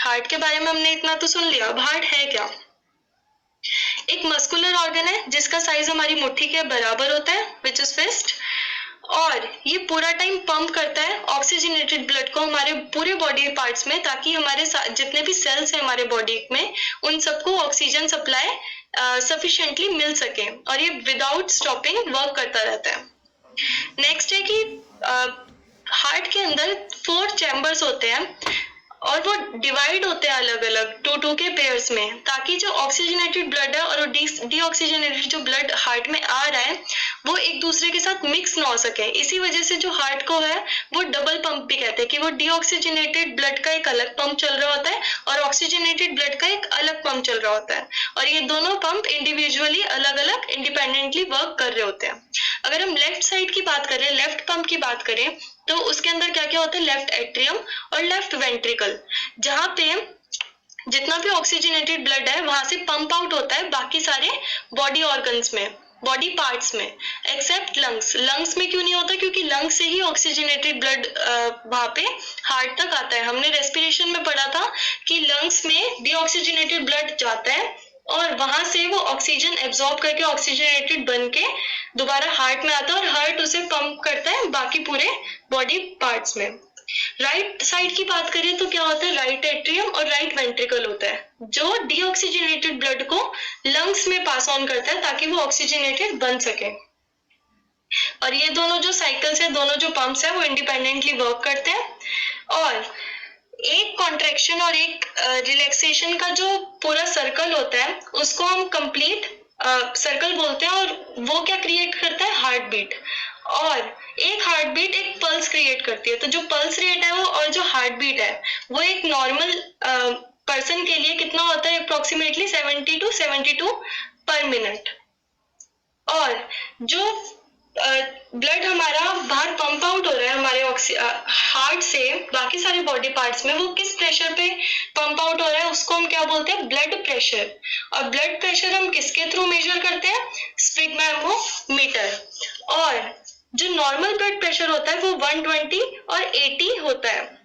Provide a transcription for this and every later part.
Heart के बारे में हमने इतना तो सुन लिया। अब हार्ट है क्या? एक मस्कुलर ऑर्गन है जिसका साइज हमारी मुट्ठी के बराबर होता है, विच इज फिस्ट, और ये पूरा टाइम पंप करता है ऑक्सीजनेटेड ब्लड को हमारे पूरे बॉडी पार्ट्स में, ताकि हमारे जितने भी सेल्स हैं हमारे बॉडी में उन सबको ऑक्सीजन सप्लाई सफिशिएंटली मिल सके, और ये विदाउट स्टॉपिंग वर्क करता रहता है। नेक्स्ट है कि हार्ट के अंदर 4 चैम्बर्स होते हैं और वो डिवाइड होते हैं अलग अलग 2-2 के पेयर्स में, ताकि जो ऑक्सीजनेटेड ब्लड है और डीऑक्सीजनेटेड जो ब्लड हार्ट में आ रहा है वो एक दूसरे के साथ मिक्स ना हो सके। इसी वजह से जो हार्ट को है वो डबल पंप भी कहते हैं, कि वो डीऑक्सीजनेटेड ब्लड का एक अलग पंप चल रहा होता है और ऑक्सीजनेटेड ब्लड का एक अलग पंप चल रहा होता है, और ये दोनों पंप इंडिविजुअली अलग अलग इंडिपेंडेंटली वर्क कर रहे होते हैं। अगर हम लेफ्ट साइड की बात करें, लेफ्ट पंप की बात करें, तो उसके अंदर क्या क्या होता है? लेफ्ट एट्रियम और लेफ्ट वेंट्रिकल, जहां पे जितना भी ऑक्सीजनेटेड ब्लड है वहां से पंप आउट होता है बाकी सारे बॉडी ऑर्गन्स में, बॉडी पार्ट्स में, एक्सेप्ट लंग्स। लंग्स में क्यों नहीं होता? क्योंकि लंग्स से ही ऑक्सीजनेटेड ब्लड वहां पे हार्ट तक आता है। हमने रेस्पिरेशन में पढ़ा था कि लंग्स में डीऑक्सीजनेटेड ब्लड जाता है और वहां से वो ऑक्सीजन एब्जॉर्ब करके ऑक्सीजनेटेड बन के दोबारा हार्ट में आता है और हार्ट उसे पंप करता है बाकी पूरे बॉडी पार्ट्स में। राइट साइड की बात करें तो क्या होता है? राइट एट्रियम और राइट वेंट्रिकल होता है, जो डीऑक्सीजनेटेड ब्लड को लंग्स में पास ऑन करता है ताकि वो ऑक्सीजनेटेड बन सके। और ये दोनों जो साइकिल्स है, दोनों जो पंप्स है, वो इंडिपेंडेंटली वर्क करते हैं, और एक कॉन्ट्रैक्शन और एक रिलैक्सेशन का जो पूरा सर्कल होता है उसको हम कंप्लीट सर्कल बोलते हैं, और वो क्या क्रिएट करता है? Heart beat. और एक हार्ट बीट एक पल्स क्रिएट करती है। तो जो पल्स रेट है वो और जो हार्ट बीट है वो एक नॉर्मल पर्सन के लिए कितना होता है? अप्रोक्सीमेटली 70 to 72 पर मिनट। और जो ब्लड हमारा बाहर पंप आउट हो रहा है हमारे हार्ट से बाकी सारे बॉडी पार्ट्स में, वो किस प्रेशर पे पंप आउट हो रहा है उसको हम क्या बोलते हैं? Blood pressure. और ब्लड प्रेशर हम किसके थ्रू मेजर करते हैं? स्फिग्मोमीटर। और जो नॉर्मल ब्लड प्रेशर होता है वो 120 और 80 होता है।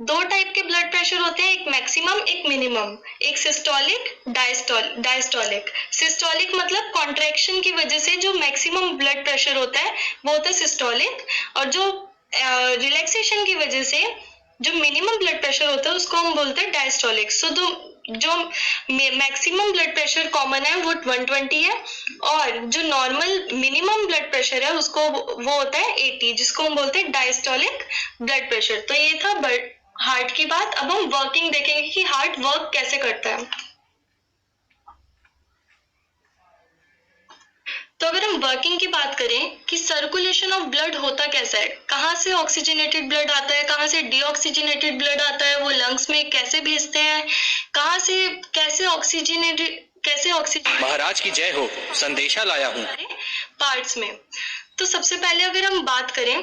2 टाइप के ब्लड प्रेशर होते हैं, एक मैक्सिमम एक मिनिमम, एक सिस्टोलिक डायस्टोलिक। सिस्टोलिक मतलब कॉन्ट्रैक्शन की वजह से जो मैक्सिमम ब्लड प्रेशर होता है वो होता है सिस्टोलिक, और जो रिलैक्सेशन की वजह से जो मिनिमम ब्लड प्रेशर होता है उसको हम बोलते हैं डायस्टोलिक। सो जो मैक्सिमम ब्लड प्रेशर कॉमन है वो 120 है, और जो नॉर्मल मिनिमम ब्लड प्रेशर है उसको वो होता है 80, जिसको हम बोलते हैं डायस्टोलिक ब्लड प्रेशर। तो ये था हार्ट की बात। अब हम वर्किंग देखेंगे कि हार्ट वर्क कैसे करता है। तो अगर हम वर्किंग की बात करें कि सर्कुलेशन ऑफ ब्लड होता कैसा है, कहाँ से ऑक्सीजनेटेड ब्लड आता है, कहाँ से डीऑक्सीजनेटेड ब्लड आता है, वो लंग्स में कैसे भेजते हैं, कहाँ से कैसे ऑक्सीजन महाराज की जय हो, संदेशा लाया हूँ पार्ट्स में। तो सबसे पहले अगर हम बात करें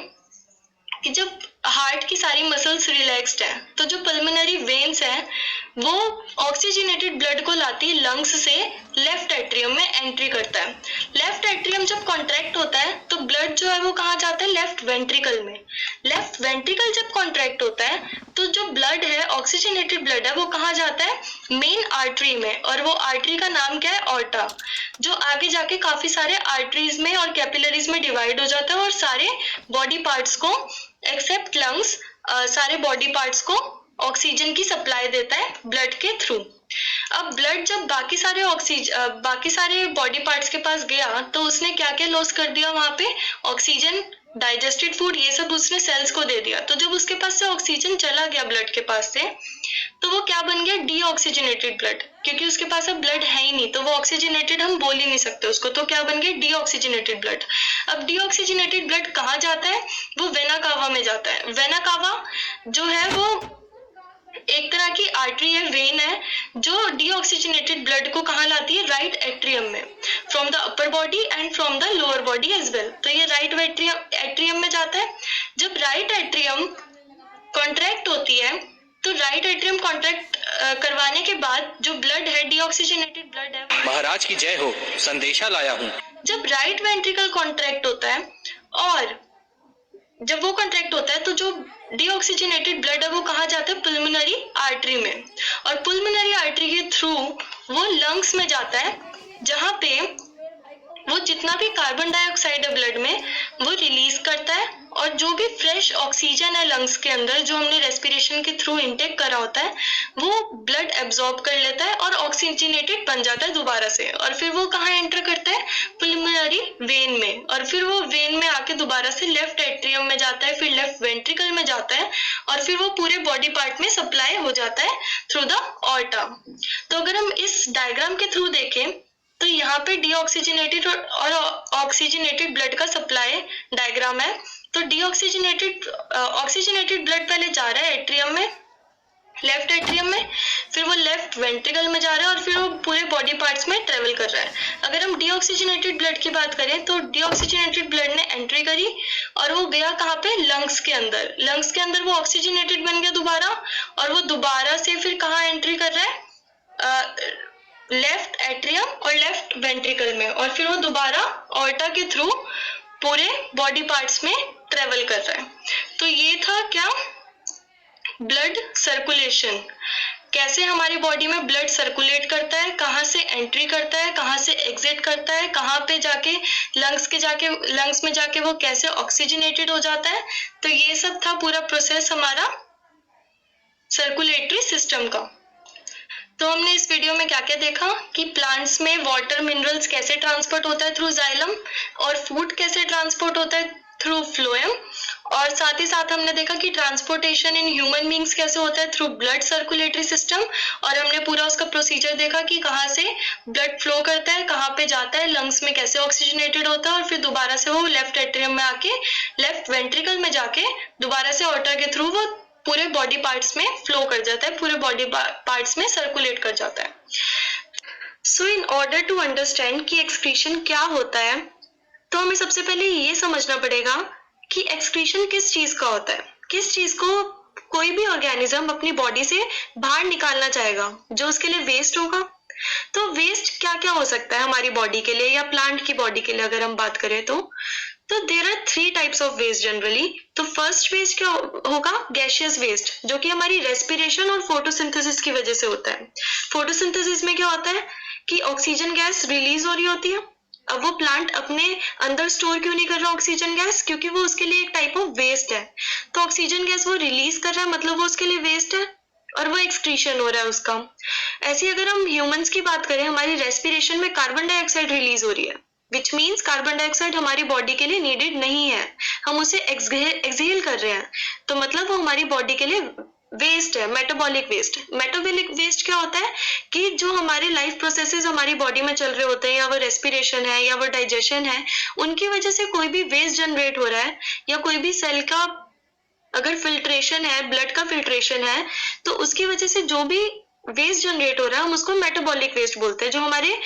कि जब हार्ट की सारी मसल्स रिलैक्स्ड है तो जो पल्मोनरी वेन्स है वो ऑक्सीजनेटेड ब्लड को लाती है लंग्स से लेफ्ट एट्रियम में एंट्री करता है। लेफ्ट एट्रियम जब कॉन्ट्रैक्ट होता है तो ब्लड जो है वो कहाँ जाता है? लेफ्ट वेंट्रिकल में। लेफ्ट वेंट्रिकल जब कॉन्ट्रैक्ट होता है तो जो ब्लड है, ऑक्सीजनेटेड ब्लड है, वो कहाँ जाता है? मेन आर्टरी में, और वो आर्टरी का नाम क्या है? ऑर्टा, जो आगे जाके काफी सारे आर्टरीज में और कैपिलरीज में डिवाइड हो जाता है और सारे बॉडी पार्ट्स को एक्सेप्ट लंग्स सारे बॉडी पार्ट्स को ऑक्सीजन की सप्लाई देता है ब्लड के थ्रू। अब ब्लड जब बाकी सारे बॉडी पार्ट्स के पास गया तो उसने क्या क्या लॉस कर दिया वहां पे? ऑक्सीजन, डाइजेस्टेड फूड, ये सब उसने सेल्स को दे दिया। तो जब उसके पास से ऑक्सीजन चला गया ब्लड के पास से तो वो क्या बन गया? डीऑक्सीजनेटेड ब्लड, क्योंकि उसके पास अब ब्लड है ही नहीं तो वो ऑक्सीजनेटेड हम बोल ही नहीं सकते उसको, तो क्या बन गया? Deoxygenated blood. अब डीऑक्सीजनेटेड ब्लड कहाँ जाता है? वो वेना कावा में जाता है। वेना कावा जो है वो एक तरह की आर्टरी है, वेन है, जो डीऑक्सीजनेटेड ब्लड को कहाँ लाती है? राइट एट्रियम में, from the upper body and from the lower body as well. तो ये राइट एट्रियम में जाता है। जब राइट एट्रियम कॉन्ट्रैक्ट होती है तो राइट एट्रियम कॉन्ट्रैक्ट करवाने के बाद जो ब्लड है, डीऑक्सीजनेटेड ब्लड है, महाराज की जय हो, संदेशा लाया हूँ। जब राइट वेंट्रिकल कॉन्ट्रैक्ट होता है और जब वो कॉन्ट्रैक्ट होता है तो जो डीऑक्सीजनेटेड ब्लड है वो कहाँ जाता है? पुल्मोनरी आर्टरी में, और पुल्मोनरी आर्टरी के थ्रू वो लंग्स में जाता है, जहाँ पे वो जितना भी कार्बन डाइऑक्साइड है ब्लड में वो रिलीज करता है, और जो भी फ्रेश ऑक्सीजन है लंग्स के अंदर जो हमने रेस्पिरेशन के थ्रू इनटेक करा होता है वो ब्लड एब्जॉर्ब कर लेता है और ऑक्सीजनेटेड बन जाता है दोबारा से, और फिर वो कहाँ एंटर करता है? पुल्मोनरी वेन में, और फिर वो वेन में आके दोबारा से लेफ्ट एट्रियम में जाता है, फिर लेफ्ट वेंट्रिकल में जाता है, और फिर वो पूरे बॉडी पार्ट में सप्लाई हो जाता है थ्रू द ऑर्टा। तो अगर हम इस डायग्राम के थ्रू देखें तो यहाँ पे डीऑक्सीजनेटेड और ऑक्सीजनेटेड ब्लड का सप्लाई डायग्राम है। तो डीऑक्सीजनेटेड ऑक्सीजनेटेड ब्लड पहले जा रहा है एट्रियम में, लेफ्ट एट्रियम में, फिर वो लेफ्ट वेंट्रिकल में जा रहा है, और फिर वो पूरे बॉडी पार्ट्स में ट्रेवल कर रहा है। अगर हम डीऑक्सीजनेटेड ब्लड की बात करें तो डीऑक्सीजनेटेड ब्लड ने एंट्री करी और वो गया कहाँ पे? लंग्स के अंदर। लंग्स के अंदर वो ऑक्सीजनेटेड बन गया दोबारा, और वो दोबारा से फिर कहाँ एंट्री कर रहा है? लेफ्ट एट्रियम और लेफ्ट वेंट्रिकल में, और फिर वो दोबारा ऑर्टा के थ्रू पूरे बॉडी पार्ट्स में ट्रेवल कर रहा है। तो ये था क्या? ब्लड सर्कुलेशन, कैसे हमारी बॉडी में ब्लड सर्कुलेट करता है, कहाँ से एंट्री करता है, कहाँ से एग्जिट करता है, कहाँ पे जाके लंग्स में जाके वो कैसे ऑक्सीजनेटेड हो जाता है। तो ये सब था पूरा प्रोसेस हमारा सर्कुलेटरी सिस्टम का। तो हमने इस वीडियो में क्या क्या देखा कि प्लांट्स में वाटर मिनरल्स कैसे ट्रांसपोर्ट होता है थ्रू जाइलम, और फूड कैसे ट्रांसपोर्ट होता है थ्रू फ्लोएम, और साथ ही साथ हमने देखा कि ट्रांसपोर्टेशन इन ह्यूमन बींग्स कैसे होता है थ्रू ब्लड सर्कुलेटरी सिस्टम, और हमने पूरा उसका प्रोसीजर देखा कि कहाँ से ब्लड फ्लो करता है, कहाँ पे जाता है, लंग्स में कैसे ऑक्सीजनेटेड होता है, और फिर दोबारा से वो लेफ्ट एट्रियम में आके लेफ्ट वेंट्रिकल में जाके दोबारा से ऑर्टा के थ्रू वो पूरे बॉडी पार्ट्स में फ्लो कर जाता है, पूरे बॉडी पार्ट्स में सर्कुलेट कर जाता है। सो इन ऑर्डर टू अंडरस्टैंड कि एक्सक्रीशन क्या होता है, तो हमें सबसे पहले ये समझना पड़ेगा कि एक्सक्रीशन किस चीज का होता है, किस चीज को कोई भी ऑर्गेनिज्म अपनी बॉडी से बाहर निकालना चाहेगा जो उसके लिए वेस्ट होगा। तो वेस्ट क्या क्या हो सकता है हमारी बॉडी के लिए या प्लांट की बॉडी के लिए अगर हम बात करें तो there are 3 types of waste generally. तो फर्स्ट वेस्ट क्या होगा? गैशियस वेस्ट, जो कि हमारी रेस्पिरेशन और फोटोसिंथेसिस की वजह से होता है। फोटोसिंथेसिस में क्या होता है कि ऑक्सीजन गैस रिलीज हो रही होती है। अब वो प्लांट अपने अंदर स्टोर क्यों नहीं कर रहा ऑक्सीजन गैस? क्योंकि वो उसके लिए एक टाइप ऑफ वेस्ट है। तो ऑक्सीजन गैस वो रिलीज कर रहा है, मतलब वो उसके लिए वेस्ट है, और वो एक्सक्रीशन हो रहा है उसका। ऐसे अगर हम ह्यूमंस की बात करें, हमारी रेस्पिरेशन में कार्बन डाइऑक्साइड रिलीज हो रही है, विच मीन्स कार्बन डाइऑक्साइड हमारी बॉडी के लिए नीडेड नहीं है, हम उसे एक्सहेल कर रहे हैं, तो मतलब वो हमारी बॉडी के लिए वेस्ट है, मेटाबॉलिक वेस्ट। मेटाबॉलिक वेस्ट क्या होता है कि जो हमारे लाइफ प्रोसेसेस हमारी बॉडी में चल रहे होते हैं, या वो रेस्पिरेशन है या वो डाइजेशन है, उनकी वजह से कोई भी वेस्ट जनरेट हो रहा है, या कोई भी सेल का अगर फिल्ट्रेशन है, ब्लड का फिल्ट्रेशन है, तो उसकी वजह से जो भी वेस्ट जनरेट हो रहा है हम उसको मेटाबॉलिक वेस्ट बोलते हैं। जो हमारे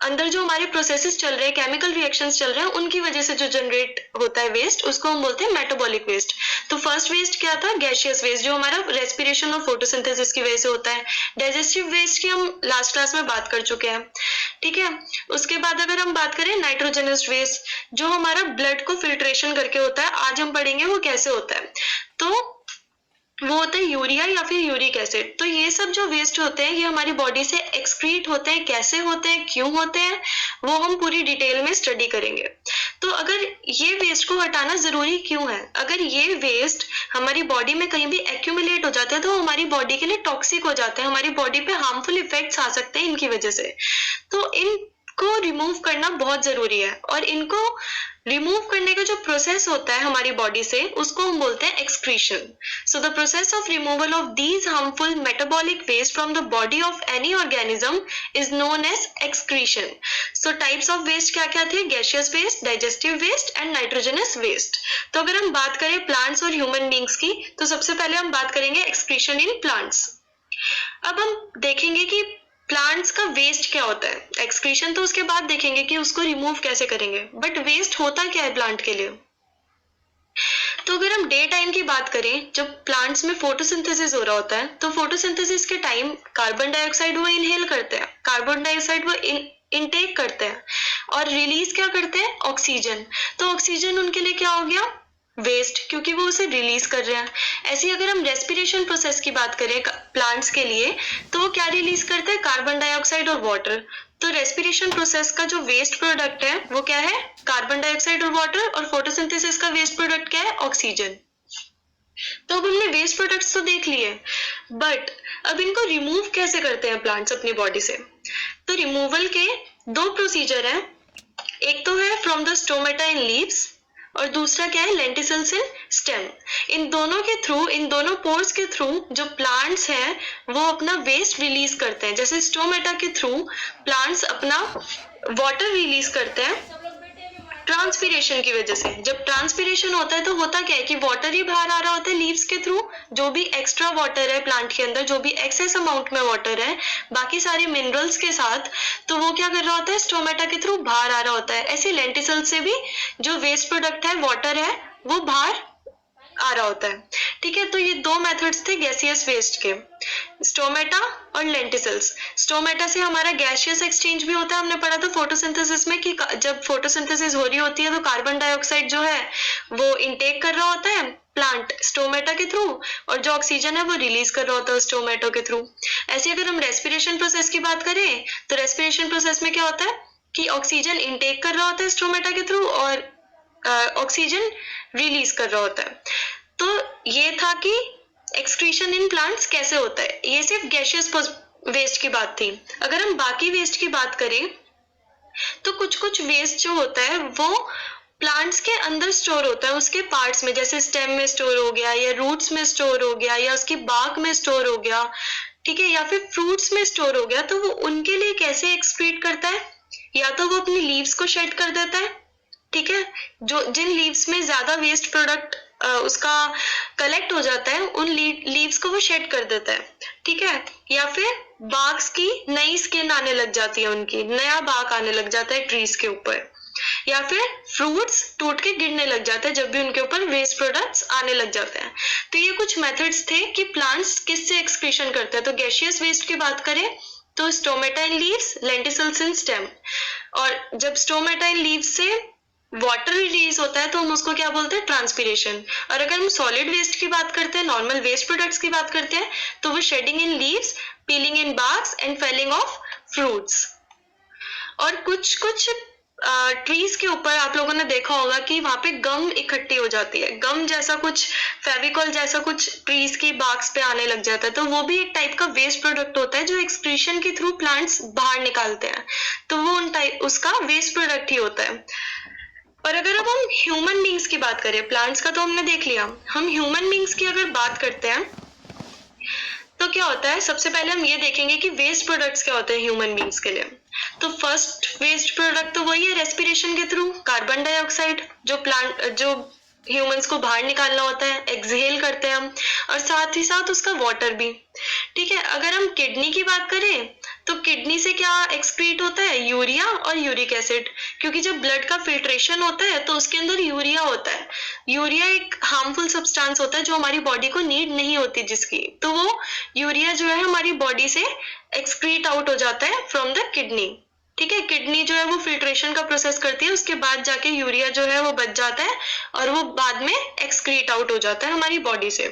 अंदर जो हमारे प्रोसेसेस चल रहे हैं, केमिकल रिएक्शंस चल रहे हैं, उनकी वजह से जो जनरेट होता है वेस्ट, उसको हम बोलते हैं मेटाबॉलिक वेस्ट। तो फर्स्ट वेस्ट क्या था? गैशियस वेस्ट, जो हमारा रेस्पिरेशन और फोटोसिंथेसिस की वजह से होता है। डाइजेस्टिव वेस्ट की हम लास्ट क्लास में बात कर चुके हैं, ठीक है। उसके बाद अगर हम बात करें नाइट्रोजनस वेस्ट, जो हमारा ब्लड को फिल्ट्रेशन करके होता है, आज हम पढ़ेंगे वो कैसे होता है। तो वो होता है यूरिया या फिर यूरिक एसिड। तो ये सब जो वेस्ट होते हैं ये हमारी बॉडी से एक्सक्रीट होते हैं, कैसे होते हैं, क्यों होते हैं, वो हम पूरी डिटेल में स्टडी करेंगे। तो अगर ये वेस्ट को हटाना जरूरी क्यों है? अगर ये वेस्ट हमारी बॉडी में कहीं भी एक्यूमुलेट हो जाते हैं तो हमारी बॉडी के लिए टॉक्सिक हो जाते हैं, हमारी बॉडी पे हार्मफुल इफेक्ट्स आ सकते हैं इनकी वजह से। तो इनको रिमूव करना बहुत जरूरी है, और इनको रिमूव करने का जो प्रोसेस होता है हमारी बॉडी से, उसको हम बोलते हैं excretion. So the process of removal of these harmful metabolic waste from the body of any organism is known as excretion. So types of waste क्या क्या थे? Gaseous waste, digestive waste and nitrogenous waste. तो अगर हम बात करें plants और human beings की, तो सबसे पहले हम बात करेंगे एक्सक्रीशन इन प्लांट्स। अब हम देखेंगे कि प्लांट्स का वेस्ट क्या होता है। एक्सक्रीशन तो उसके बाद देखेंगे कि उसको रिमूव कैसे करेंगे, बट वेस्ट होता क्या है प्लांट के लिए। तो अगर हम डे टाइम की बात करें, जब प्लांट्स में फोटोसिंथेसिस हो रहा होता है, तो फोटोसिंथेसिस के टाइम कार्बन डाइऑक्साइड वो इनहेल करते हैं, कार्बन डाइऑक्साइड वो इनटेक करते हैं, और रिलीज क्या करते हैं? ऑक्सीजन। तो ऑक्सीजन उनके लिए क्या हो गया? वेस्ट, क्योंकि वो उसे रिलीज कर रहे हैं। ऐसे ही अगर हम रेस्पिरेशन प्रोसेस की बात करें प्लांट्स के लिए, तो वो क्या रिलीज करते हैं? कार्बन डाइऑक्साइड और वाटर। तो रेस्पिरेशन प्रोसेस का जो वेस्ट प्रोडक्ट है वो क्या है? कार्बन डाइऑक्साइड और वाटर। और फोटोसिंथेसिस का वेस्ट प्रोडक्ट क्या है? ऑक्सीजन। तो अब हमने वेस्ट प्रोडक्ट्स तो देख लिए, बट अब इनको रिमूव कैसे करते हैं प्लांट्स अपनी बॉडी से? तो रिमूवल के दो प्रोसीजर हैं। एक तो है from the stomata in leaves, और दूसरा क्या है? लेंटिसल्स इन स्टेम। इन दोनों के थ्रू, इन दोनों पोर्स के थ्रू जो प्लांट्स हैं वो अपना वेस्ट रिलीज करते हैं। जैसे स्टोमेटा के थ्रू प्लांट्स अपना वाटर रिलीज करते हैं ट्रांसपीरेशन की वजह से। जब ट्रांसपीरेशन होता है तो होता क्या है कि वाटर ही बाहर आ रहा होता है लीव्स के थ्रू। जो भी एक्स्ट्रा वाटर है प्लांट के अंदर, जो भी एक्सेस अमाउंट में वाटर है बाकी सारे मिनरल्स के साथ, तो वो क्या कर रहा होता है? स्टोमेटा के थ्रू बाहर आ रहा होता है। ऐसे लेंटिसल से भी जो वेस्ट प्रोडक्ट है, वाटर है, वो बाहर आ रहा होता है। ठीक है, तो ये दो मेथड्स थे गैसियस वेस्ट के, स्टोमेटा और लेंटिसल्स। स्टोमेटा से हमारा गैसियस एक्सचेंज भी होता है। हमने पढ़ा था फोटोसिंथेसिस में कि जब फोटोसिंथेसिस हो रही होती है तो कार्बन डाइऑक्साइड जो है वो इनटेक कर रहा होता है प्लांट स्टोमेटा के थ्रू, और जो ऑक्सीजन है वो रिलीज कर रहा होता है स्टोमेटो के थ्रू। ऐसे अगर हम रेस्पिरेशन प्रोसेस की बात करें तो रेस्पिरेशन प्रोसेस में क्या होता है कि ऑक्सीजन इनटेक कर रहा होता है स्टोमेटा के थ्रू और ऑक्सीजन रिलीज कर रहा होता है। तो ये था कि एक्सक्रीशन इन प्लांट्स कैसे होता है। ये सिर्फ गैसियस वेस्ट की बात थी। अगर हम बाकी वेस्ट की बात करें तो कुछ कुछ वेस्ट जो होता है वो प्लांट्स के अंदर स्टोर होता है, उसके पार्ट्स में, जैसे स्टेम में स्टोर हो गया, या रूट्स में स्टोर हो गया, या उसकी बाग में स्टोर हो गया, ठीक है, या फिर फ्रूट्स में स्टोर हो गया। तो वो उनके लिए कैसे एक्सक्रीट करता है? या तो वो अपनी लीव्स को शेड कर देता है, ठीक है, जो जिन लीव्स में ज्यादा वेस्ट प्रोडक्ट उसका कलेक्ट हो जाता है उन लीव्स को वो शेड कर देता है, ठीक है, या फिर बाग्स की नई स्किन आने लग जाती है, उनकी नया बाग आने लग जाता है ट्रीज के ऊपर, या फिर फ्रूट्स टूट के गिरने लग जाते हैं जब भी उनके ऊपर वेस्ट प्रोडक्ट्स आने लग जाते हैं। तो ये कुछ मेथड्स थे कि प्लांट्स किससे एक्सक्रीशन करते हैं। तो गैसियस वेस्ट की बात करें तो stomata in leaves, lenticels in stem. और जब स्टोमेटा इन लीव्स से वाटर रिलीज होता है तो हम उसको क्या बोलते हैं? ट्रांसपीरेशन। और अगर हम सॉलिड वेस्ट की बात करते हैं, नॉर्मल वेस्ट प्रोडक्ट्स की बात करते हैं, तो वो shedding in leaves, peeling in barks and falling of fruits. और कुछ कुछ ट्रीज के ऊपर आप लोगों ने देखा होगा कि वहां पे गम इकट्ठी हो जाती है, गम जैसा कुछ, फेविकॉल जैसा कुछ ट्रीज की बार्क्स पे आने लग जाता है। तो वो भी एक टाइप का वेस्ट प्रोडक्ट होता है जो एक्सक्रीशन के थ्रू प्लांट्स बाहर निकालते हैं, तो वो उसका वेस्ट प्रोडक्ट ही होता है। और अगर अब हम ह्यूमन बींग्स की बात करें, प्लांट्स का तो हमने देख लिया, हम ह्यूमन बींग्स की अगर बात करते हैं तो क्या होता है? सबसे पहले हम ये देखेंगे कि वेस्ट प्रोडक्ट्स क्या होते हैं ह्यूमन बींग्स के लिए। तो फर्स्ट वेस्ट प्रोडक्ट तो वही है रेस्पिरेशन के थ्रू, कार्बन डाइऑक्साइड जो ह्यूमंस को बाहर निकालना होता है, एक्सहेल करते हैं हम, और साथ ही साथ उसका वाटर भी, ठीक है। अगर हम किडनी की बात करें तो किडनी से क्या एक्सक्रीट होता है? यूरिया और यूरिक एसिड, क्योंकि जब ब्लड का फिल्ट्रेशन होता है तो उसके अंदर यूरिया होता है। यूरिया एक हार्मफुल सब्सटेंस होता है जो हमारी बॉडी को नीड नहीं होती जिसकी, तो वो यूरिया जो है हमारी बॉडी से एक्सक्रीट आउट हो जाता है फ्रॉम द किडनी, ठीक है। किडनी जो है वो फिल्ट्रेशन का प्रोसेस करती है, उसके बाद जाके यूरिया जो है वो बच जाता है और वो बाद में एक्सक्रीट आउट हो जाता है हमारी बॉडी से।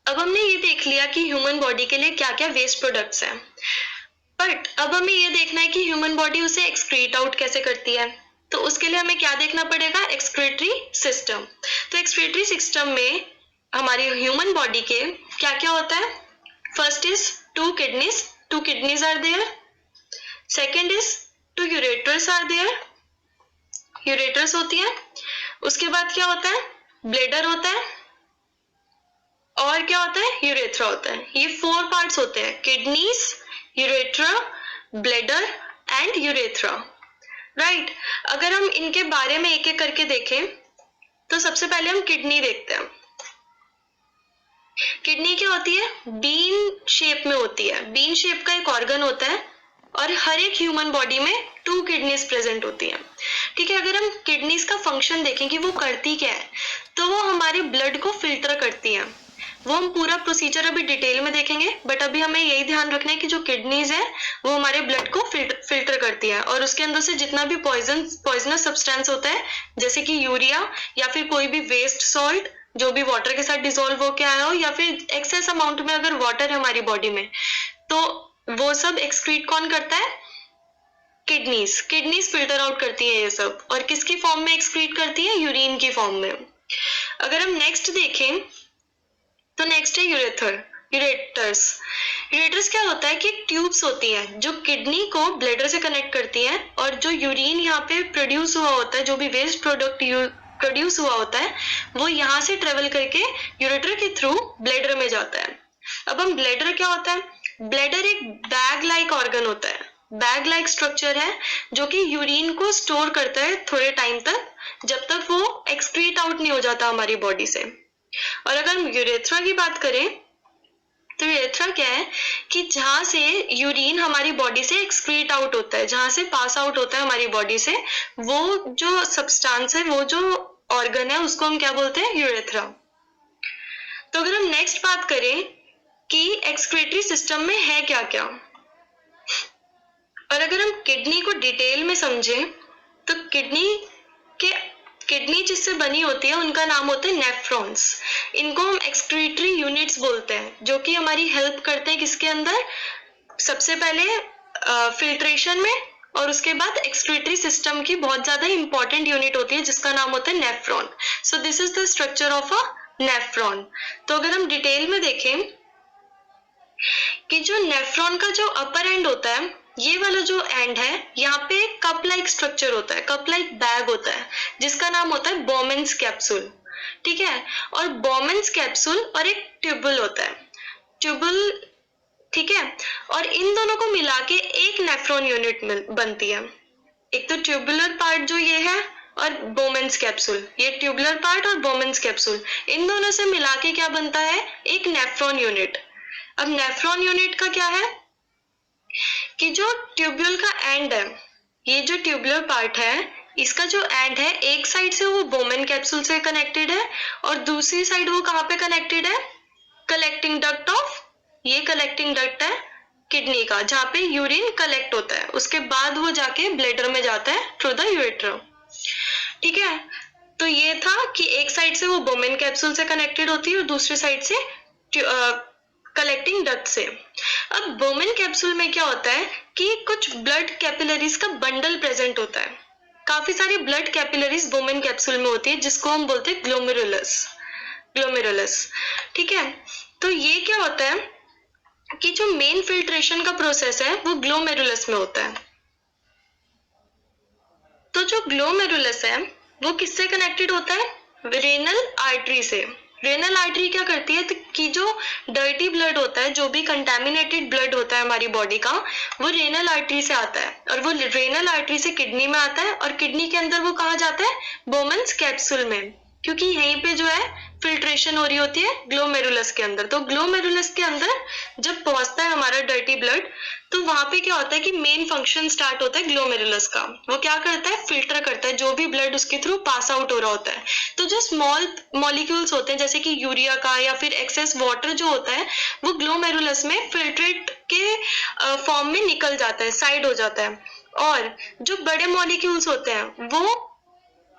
अब हमने ये देख लिया कि ह्यूमन बॉडी के लिए क्या क्या वेस्ट प्रोडक्ट्स हैं, बट अब हमें ये देखना है कि ह्यूमन बॉडी उसे एक्सक्रीट आउट कैसे करती है। तो उसके लिए हमें क्या देखना पड़ेगा? Excretory system. तो एक्सक्रीटरी सिस्टम में हमारी ह्यूमन बॉडी के क्या क्या होता है? First is two kidneys are there. Second is two ureters are there, ureters होती है। उसके बाद क्या होता है? ब्लेडर होता है, और क्या होता है? यूरेथ्रा होता है। ये 4 पार्ट्स होते हैं, kidneys, urethra, bladder and urethra, right. अगर हम इनके बारे में एक एक करके देखें तो सबसे पहले हम किडनी देखते हैं। किडनी क्या होती है? बीन शेप में होती है, बीन शेप का एक ऑर्गन होता है और हर एक ह्यूमन बॉडी में 2 किडनीज प्रेजेंट होती हैं, ठीक है। अगर हम किडनीज का फंक्शन देखें कि वो करती क्या है, तो वो हमारे ब्लड को फिल्टर करती हैं। वो हम पूरा प्रोसीजर अभी डिटेल में देखेंगे, बट अभी हमें यही ध्यान रखना है कि जो किडनीज है वो हमारे ब्लड को फिल्टर करती है और उसके अंदर से जितना भी पॉइजनस सब्सटेंस होता है जैसे कि यूरिया या फिर कोई भी वेस्ट सॉल्ट जो भी वाटर के साथ डिसॉल्व होके आया हो या फिर एक्सेस अमाउंट में अगर वाटर है हमारी बॉडी में, तो वो सब एक्सक्रीट कौन करता है? किडनीज फिल्टर आउट करती है ये सब। और किसकी फॉर्म में एक्सक्रीट करती है? यूरिन की फॉर्म में। अगर हम नेक्स्ट देखें तो नेक्स्ट है यूरेटर्स। यूरेटर्स क्या होता है कि ट्यूब्स होती हैं जो किडनी को ब्लैडर से कनेक्ट करती हैं और जो यूरिन यहाँ पे प्रोड्यूस हुआ होता है, जो भी वेस्ट प्रोडक्ट प्रोड्यूस हुआ होता है वो यहाँ से ट्रेवल करके यूरेटर के थ्रू ब्लैडर में जाता है। अब हम ब्लैडर क्या होता है? ब्लैडर एक बैग लाइक ऑर्गन होता है, बैग लाइक स्ट्रक्चर है जो कि यूरिन को स्टोर करता है थोड़े टाइम तक, जब तक वो एक्सक्रीट आउट नहीं हो जाता हमारी बॉडी से। और अगर हम यूरेथ्रा की बात करें तो यूरेथ्रा क्या है कि जहां से यूरिन हमारी बॉडी से एक्सक्रीट आउट होता है, जहां से पास आउट होता है हमारी बॉडी से, वो जो सब्सटेंस है, वो जो ऑर्गन है, उसको हम क्या बोलते हैं? यूरेथ्रा। तो अगर हम नेक्स्ट बात करें कि एक्सक्रीटरी सिस्टम में है क्या क्या, और अगर हम किडनी को डिटेल में समझें तो किडनी जिससे बनी होती है उनका नाम होता है नेफ्रॉन्स। इनको हम एक्सक्रीटरी यूनिट्स बोलते हैं जो कि हमारी हेल्प करते हैं किसके अंदर? सबसे पहले फिल्ट्रेशन में और उसके बाद एक्सक्रीटरी सिस्टम की बहुत ज्यादा इंपॉर्टेंट यूनिट होती है जिसका नाम होता है nephron. So this is the structure of a nephron. तो अगर हम डिटेल में देखें कि जो नेफ्रॉन का जो अपर एंड होता है, ये वाला जो एंड है, यहाँ पे एक कप लाइक स्ट्रक्चर होता है, कप लाइक बैग होता है जिसका नाम होता है बोमेन्स कैप्सूल। ठीक है, और बोमेन्स कैप्सूल और एक ट्यूबुल होता है, ट्यूबुल। ठीक है, और इन दोनों को मिला के एक नेफ्रॉन यूनिट बनती है। एक तो ट्यूबुलर पार्ट जो ये है और बोमेन्स कैप्सूल, ये ट्यूबुलर पार्ट और बोमेन्स कैप्सूल, इन दोनों से मिला के क्या बनता है? एक नेफ्रॉन यूनिट। अब नेफ्रॉन यूनिट का क्या है कि जो ट्यूब्यूल का एंड है, ये जो ट्यूबुलर पार्ट है, इसका जो एंड है, एक साइड से वो बोमेन कैप्सूल से कनेक्टेड है और दूसरी साइड वो कहाँ पे कनेक्टेड है? कलेक्टिंग डक्ट ऑफ, ये कलेक्टिंग डक्ट है किडनी का, जहाँ पे यूरिन कलेक्ट होता है, उसके बाद वो जाके ब्लैडर में जाता है थ्रू द यूरेटर। ठीक है, तो ये था कि एक साइड से वो बोमेन कैप्सूल से कनेक्टेड होती है और दूसरी साइड से कलेक्टिंग डक्ट से। अब बोमेन कैप्सूल में क्या होता है कि कुछ ब्लड कैपिलरीज का बंडल प्रेजेंट होता है, काफी सारी ब्लड कैपिलरीज बोमेन कैप्सूल में होती है जिसको हम बोलते हैं ग्लोमेरुलस। ठीक है, तो ये क्या होता है कि जो मेन फिल्ट्रेशन का प्रोसेस है वो ग्लोमेरुलस में होता है। तो जो ग्लोमेरुलस है वो किससे कनेक्टेड होता है? रेनल आर्टरी से। रेनल आर्टरी क्या करती है कि जो डर्टी ब्लड होता है, जो भी कंटेमिनेटेड ब्लड होता है हमारी बॉडी का, वो रेनल आर्टरी से आता है और वो रेनल आर्टरी से किडनी में आता है और किडनी के अंदर वो कहाँ जाता है? बोमेन्स कैप्सूल में, क्योंकि यहीं पे जो है फिल्ट्रेशन हो रही होती है ग्लोमेरुलस के अंदर। तो ग्लोमेरुलस के अंदर जब पहुंचता है हमारा डर्टी ब्लड, तो वहां पे क्या होता है कि मेन फंक्शन स्टार्ट होता है ग्लोमेरुलस का। वो क्या करता है? फिल्टर करता है जो भी ब्लड उसके थ्रू पास आउट हो रहा होता है। तो जो स्मॉल मॉलिक्यूल्स होते हैं जैसे कि यूरिया का या फिर एक्सेस वाटर जो होता है, वो ग्लोमेरुलस में फिल्ट्रेट के फॉर्म में निकल जाता है, साइड हो जाता है, और जो बड़े मॉलिक्यूल्स होते हैं वो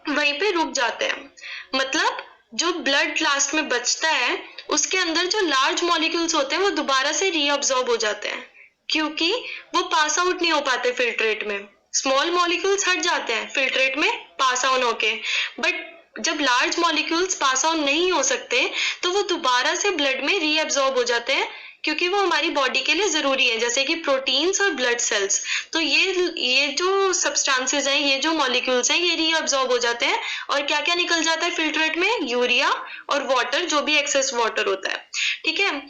वहीं पे रुक जाते हैं। मतलब जो ब्लड लास्ट में बचता है उसके अंदर जो लार्ज मॉलिक्यूल्स होते हैं वो दोबारा से रीअब्सॉर्ब हो जाते हैं, क्योंकि वो पास आउट नहीं हो पाते फिल्ट्रेट में। स्मॉल मॉलिक्यूल्स हट जाते हैं फिल्ट्रेट में पास आउट होके, बट जब लार्ज मॉलिक्यूल्स पास आउट नहीं हो सकते तो वो दोबारा से ब्लड में रीअब्सॉर्ब हो जाते हैं, क्योंकि वो हमारी बॉडी के लिए जरूरी है, जैसे कि प्रोटीन्स और ब्लड सेल्स। तो ये जो सब्सटेंसेस हैं, ये जो मॉलिक्यूल्स हैं, ये रीअब्सॉर्ब हो जाते हैं और क्या क्या निकल जाता है फिल्ट्रेट में? यूरिया और वाटर, जो भी एक्सेस वाटर होता है। ठीक है,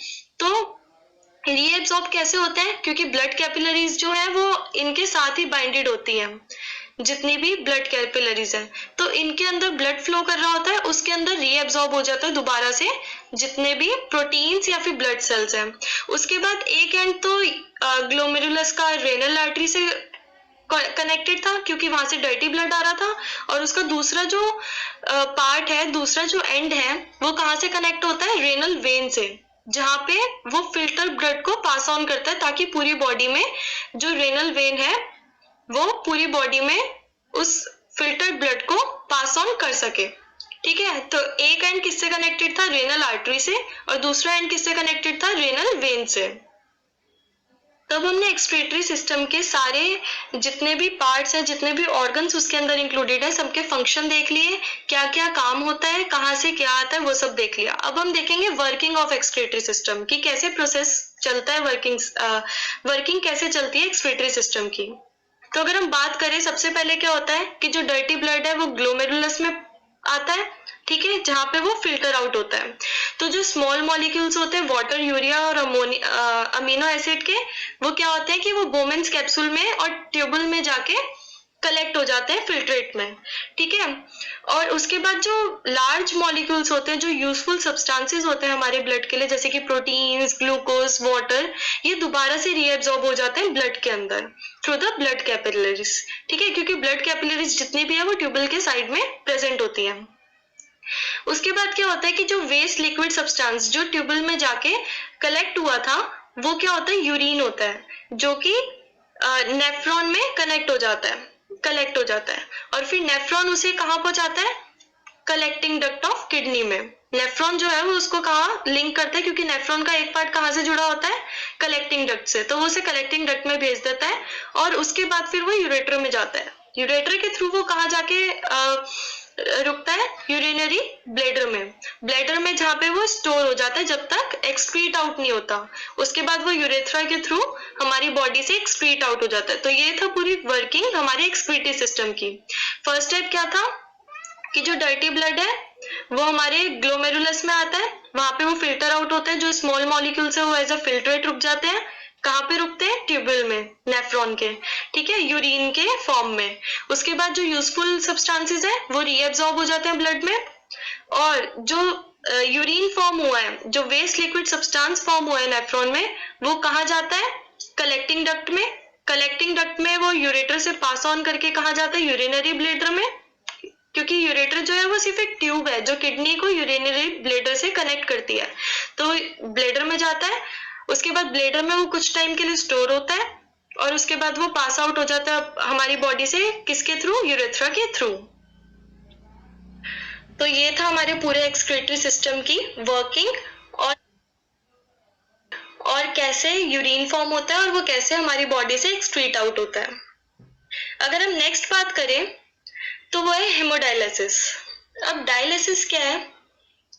तो रीएब्सॉर्ब कैसे होते हैं? क्योंकि ब्लड कैपिलरीज जो है वो इनके साथ ही बाइंडेड होती हैं, जितनी भी ब्लड कैपिलरीज है, तो इनके अंदर ब्लड फ्लो कर रहा होता है, उसके अंदर रीएब्सॉर्ब हो जाता है दोबारा से जितने भी प्रोटीन्स या फिर ब्लड सेल्स हैं। उसके बाद एक एंड तो ग्लोमेरुलस का रेनल आर्टरी से कनेक्टेड था क्योंकि वहां से डर्टी ब्लड आ रहा था, और उसका दूसरा जो पार्ट है, दूसरा जो एंड है, वो कहाँ से कनेक्ट होता है? रेनल वेन से, जहाँ पे वो फिल्टर ब्लड को पास ऑन करता है ताकि पूरी बॉडी में जो रेनल वेन है वो पूरी बॉडी में उस फिल्टर्ड ब्लड को पास ऑन कर सके। ठीक है, तो एक एंड किससे कनेक्टेड था? रेनल आर्टरी से, और दूसरा एंड किससे कनेक्टेड था? रेनल वेन से। तब हमने एक्सक्रीटरी सिस्टम के सारे जितने भी पार्ट्स हैं, जितने भी ऑर्गन्स उसके अंदर इंक्लूडेड है, सबके फंक्शन देख लिए, क्या क्या काम होता है, कहाँ से क्या आता है, वो सब देख लिया। अब हम देखेंगे वर्किंग ऑफ एक्सक्रीटरी सिस्टम की, कैसे प्रोसेस चलता है, वर्किंग कैसे चलती है एक्सक्रीटरी सिस्टम की। तो अगर हम बात करें, सबसे पहले क्या होता है कि जो डर्टी ब्लड है वो ग्लोमेरुलस में आता है, ठीक है, जहाँ पे वो फिल्टर आउट होता है। तो जो स्मॉल मॉलिक्यूल्स होते हैं वाटर, यूरिया और अमीनो एसिड के, वो क्या होते हैं कि वो बोमेन्स कैप्सूल में और ट्यूबुल में जाके कलेक्ट हो जाते हैं फिल्ट्रेट में, ठीक है। और उसके बाद जो लार्ज मॉलिक्यूल्स होते हैं, जो यूजफुल सब्सटेंसेस होते हैं हमारे ब्लड के लिए, जैसे कि प्रोटीन्स, ग्लूकोज, वाटर, ये दोबारा से रीएब्सॉर्ब हो जाते हैं ब्लड के अंदर थ्रू द ब्लड कैपिलरीज, ठीक है, क्योंकि ब्लड कैपिलरीज जितनी भी है वो ट्यूबल के साइड में प्रेजेंट होती है। उसके बाद क्या होता है कि जो वेस्ट लिक्विड सब्सटेंस जो ट्यूबल में जाके कलेक्ट हुआ था, वो क्या होता है? यूरिन होता है, जो कि नेफ्रॉन में कलेक्ट हो जाता है, और फिर नेफ्रॉन उसे कहाँ पहुंचाता है? कलेक्टिंग डक्ट ऑफ किडनी में। नेफ्रॉन जो है वो उसको कहाँ लिंक करता है, क्योंकि नेफ्रॉन का एक पार्ट कहाँ से जुड़ा होता है? कलेक्टिंग डक्ट से, तो वो उसे कलेक्टिंग डक्ट में भेज देता है, और उसके बाद फिर वो यूरेटर में जाता है। यूरेटर के थ्रू वो कहाँ जाके रुकता है? यूरिनरी ब्लैडर में जहाँ पे वो स्टोर हो जाता है जब तक एक्सक्रीट आउट नहीं होता। उसके बाद वो यूरेथ्रा के थ्रू हमारी बॉडी से एक्सक्रीट आउट हो जाता है। तो ये था पूरी वर्किंग हमारे एक्सक्रीटरी सिस्टम की। फर्स्ट स्टेप क्या था कि जो डर्टी ब्लड है वो हमारे ग्लोमेरुलस में आता है, वहां पे वो फिल्टर आउट होता है, जो स्मॉल मॉलिक्यूल्स है वो एज अ फिल्ट्रेट रुक जाते हैं। कहाँ पे रुकते हैं? ट्यूबल में, नेफ्रॉन के, ठीक है, यूरिन के फॉर्म में। उसके बाद जो यूजफुल सब्सटेंसेस है वो रीएब्सॉर्ब हो जाते हैं ब्लड में, और जो यूरिन फॉर्म हुआ है, जो वेस्ट लिक्विड सब्सटेंस फॉर्म हुआ है नेफ्रॉन में, वो कहाँ जाता है? कलेक्टिंग डक्ट में। कलेक्टिंग डक्ट में वो यूरेटर से पास ऑन करके कहाँ जाता है? यूरिनरी ब्लैडर में, क्योंकि यूरेटर जो है वो सिर्फ एक ट्यूब है जो किडनी को यूरिनरी ब्लैडर से कनेक्ट करती है, तो ब्लैडर में जाता है। उसके बाद ब्लैडर में वो कुछ टाइम के लिए स्टोर होता है, और उसके बाद वो पास आउट हो जाता है हमारी बॉडी से, किसके थ्रू? यूरेथ्रा के थ्रू। तो ये था हमारे पूरे एक्सक्रीटरी सिस्टम की वर्किंग, और कैसे यूरिन फॉर्म होता है और वो कैसे हमारी बॉडी से एक्सक्रीट आउट होता है। अगर हम नेक्स्ट बात करें तो वो है हेमोडायलिसिस। अब डायलिसिस क्या है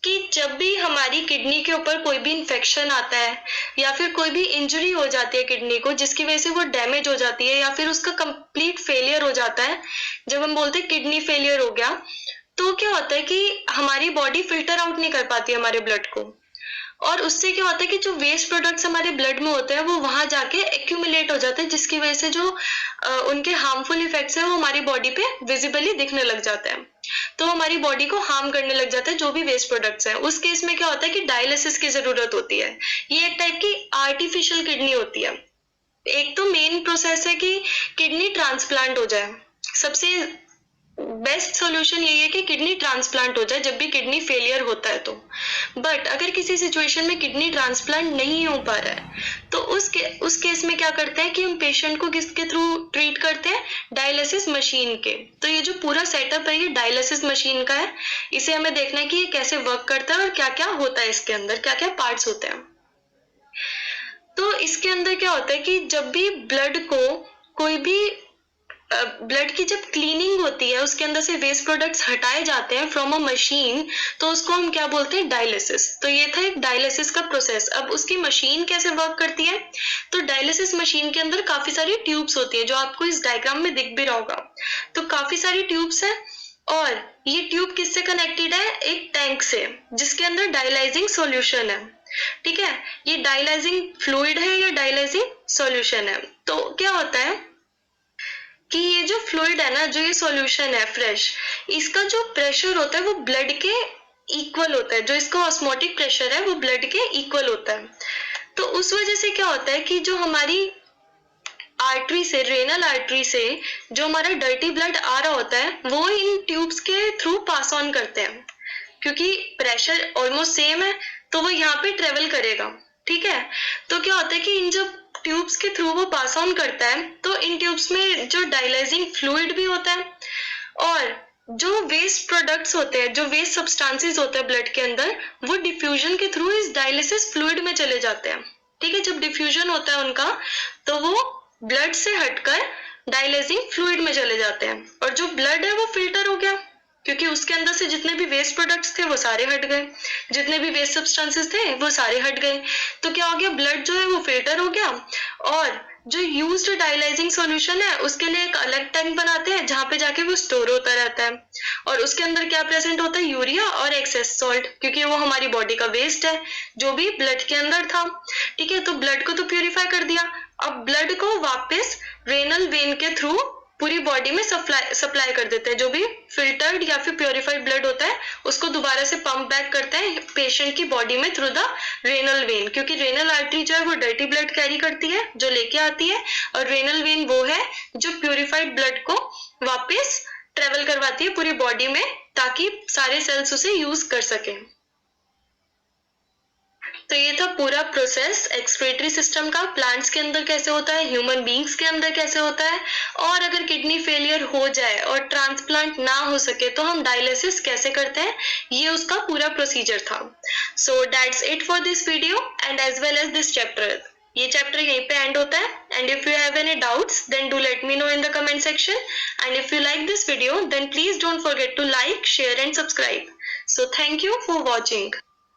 कि जब भी हमारी किडनी के ऊपर कोई भी इंफेक्शन आता है या फिर कोई भी इंजरी हो जाती है किडनी को, जिसकी वजह से वो डैमेज हो जाती है या फिर उसका कंप्लीट फेलियर हो जाता है, जब हम बोलते हैं किडनी फेलियर हो गया, तो क्या होता है कि हमारी बॉडी फिल्टर आउट नहीं कर पाती हमारे ब्लड को, और उससे क्या होता है कि जो वेस्ट प्रोडक्ट्स हमारे ब्लड में होते हैं वो वहां जाके एक्यूमुलेट हो जाते हैं, जिसकी वजह से जो उनके हार्मफुल इफेक्ट्स है वो हमारी बॉडी पे विजिबली दिखने लग जाते हैं, तो हमारी बॉडी को हार्म करने लग जाता है जो भी वेस्ट प्रोडक्ट्स हैं। उस केस में क्या होता है कि डायलिसिस की जरूरत होती है। ये एक टाइप की आर्टिफिशियल किडनी होती है। एक तो मेन प्रोसेस है कि किडनी ट्रांसप्लांट हो जाए। सबसे बेस्ट सॉल्यूशन यही है कि किडनी ट्रांसप्लांट हो जाए जब भी किडनी फेलियर होता है तो। बट अगर किसी सिचुएशन में किडनी ट्रांसप्लांट नहीं हो पा रहा है तो उस केस में क्या करते हैं कि हम पेशेंट को किसके थ्रू ट्रीट करते हैं? डायलिसिस मशीन के। तो ये जो पूरा सेटअप है ये डायलिसिस मशीन का है। इसे हमें देखना है कि ये कैसे वर्क करता है और क्या क्या होता है इसके अंदर, क्या क्या पार्ट्स होते हैं। तो इसके अंदर क्या होता है कि जब भी ब्लड को कोई भी ब्लड की जब क्लीनिंग होती है, उसके अंदर से वेस्ट प्रोडक्ट्स हटाए जाते हैं फ्रॉम अ मशीन, तो उसको हम क्या बोलते हैं? डायलिसिस। तो ये था एक डायलिसिस का प्रोसेस। अब उसकी मशीन कैसे वर्क करती है? तो डायलिसिस मशीन के अंदर काफी सारी ट्यूब्स होती है, जो आपको इस डायग्राम में दिख भी रहा होगा। तो काफी सारी ट्यूब्स है, और ये ट्यूब किससे कनेक्टेड है? एक टैंक से, जिसके अंदर डायलाइजिंग सॉल्यूशन है। ठीक है, ये डायलाइजिंग फ्लूइड है या डायलाइजिंग सॉल्यूशन है। तो क्या होता है कि ये जो फ्लूइड है ना, जो ये सॉल्यूशन है फ्रेश, इसका जो प्रेशर होता है वो ब्लड के इक्वल होता है। जो इसका ऑस्मोटिक प्रेशर है वो ब्लड के इक्वल होता है। तो उस वजह से क्या होता है कि जो हमारी आर्टरी से, रेनल आर्टरी से जो हमारा डर्टी ब्लड आ रहा होता है वो इन ट्यूब्स के थ्रू पास ऑन करते हैं, क्योंकि प्रेशर ऑलमोस्ट सेम है तो वो यहाँ पे ट्रेवल करेगा। ठीक है, तो क्या होता है कि इन जब ट्यूब्स के थ्रू वो पास ऑन करता है तो इन ट्यूब्स में जो डायलाइजिंग फ्लूइड भी होता है और जो वेस्ट प्रोडक्ट्स होते हैं, जो वेस्ट सब्सटेंसेस होते हैं ब्लड के अंदर, वो डिफ्यूजन के थ्रू इस डायलिसिस फ्लूइड में चले जाते हैं। ठीक है, जब डिफ्यूजन होता है उनका तो वो ब्लड से हटकर डायलाइजिंग फ्लूइड में चले जाते हैं और जो ब्लड है वो फिल्टर हो गया, क्योंकि उसके अंदर से जितने भी वेस्ट प्रोडक्ट्स थे वो सारे हट गए, जितने भी वेस्ट सब्सटेंसेस थे वो सारे हट गए। तो क्या हो गया, ब्लड जो है वो फिल्टर हो गया और जो यूज्ड डायलाइजिंग सॉल्यूशन है उसके लिए एक अलग टैंक बनाते हैं जहाँ पे जाके वो स्टोर होता रहता है और उसके अंदर क्या प्रेजेंट होता है, यूरिया और एक्सेस सॉल्ट, क्योंकि वो हमारी बॉडी का वेस्ट है जो भी ब्लड के अंदर था। ठीक है, तो ब्लड को तो प्यूरिफाई कर दिया, अब ब्लड को वापस रेनल वेन के थ्रू पूरी बॉडी में सप्लाई कर देते हैं। जो भी फिल्टर्ड या फिर प्योरीफाइड ब्लड होता है उसको दोबारा से पंप बैक करते हैं पेशेंट की बॉडी में थ्रू द रेनल वेन, क्योंकि रेनल आर्टरी जो है वो डर्टी ब्लड कैरी करती है, जो लेके आती है, और रेनल वेन वो है जो प्योरीफाइड ब्लड को वापस ट्रेवल करवाती है पूरी बॉडी में ताकि सारे सेल्स उसे यूज कर सकें। तो ये था पूरा प्रोसेस एक्सक्रीटरी सिस्टम का, प्लांट्स के अंदर कैसे होता है, ह्यूमन बींग्स के अंदर कैसे होता है, और अगर किडनी फेलियर हो जाए और ट्रांसप्लांट ना हो सके तो हम डायलिसिस कैसे करते हैं, ये उसका पूरा प्रोसीजर था। So that's it for this video and as well as this chapter. ये चैप्टर यहीं पे एंड होता है and if you have any doubts then do let me know in the comment section and if you like this video then please don't forget to like, share and subscribe. So thank you for watching.